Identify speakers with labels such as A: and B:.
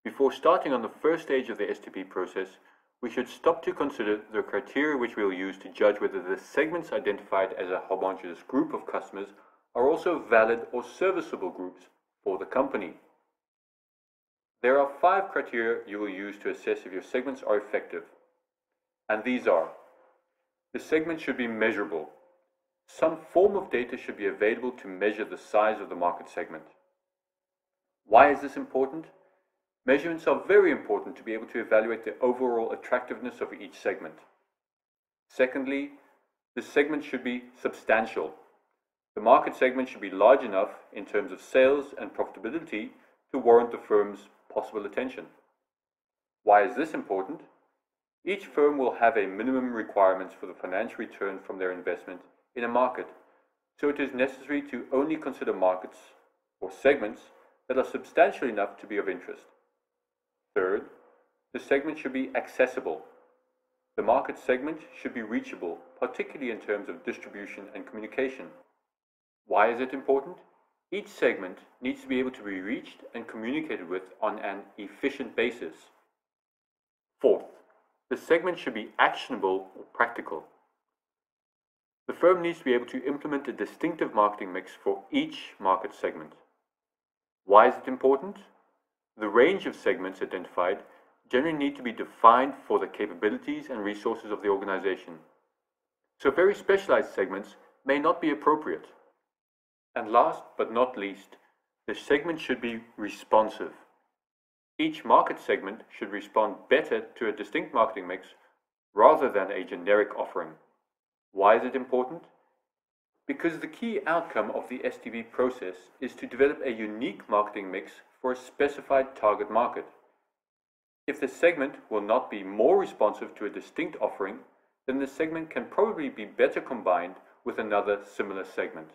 A: Before starting on the first stage of the STP process, we should stop to consider the criteria which we will use to judge whether the segments identified as a homogeneous group of customers are also valid or serviceable groups for the company. There are 5 criteria you will use to assess if your segments are effective, and these are: the segment should be measurable. Some form of data should be available to measure the size of the market segment. Why is this important? Measurements are very important to be able to evaluate the overall attractiveness of each segment. Secondly, the segment should be substantial. The market segment should be large enough in terms of sales and profitability to warrant the firm's possible attention. Why is this important? Each firm will have a minimum requirements for the financial return from their investment in a market, so it is necessary to only consider markets or segments that are substantial enough to be of interest. Third, the segment should be accessible. The market segment should be reachable, particularly in terms of distribution and communication. Why is it important? Each segment needs to be able to be reached and communicated with on an efficient basis. Fourth, the segment should be actionable or practical. The firm needs to be able to implement a distinctive marketing mix for each market segment. Why is it important? The range of segments identified generally need to be defined for the capabilities and resources of the organization. So very specialized segments may not be appropriate. And last but not least, the segment should be responsive. Each market segment should respond better to a distinct marketing mix rather than a generic offering. Why is it important? Because the key outcome of the STP process is to develop a unique marketing mix for a specified target market. If the segment will not be more responsive to a distinct offering, then the segment can probably be better combined with another similar segment.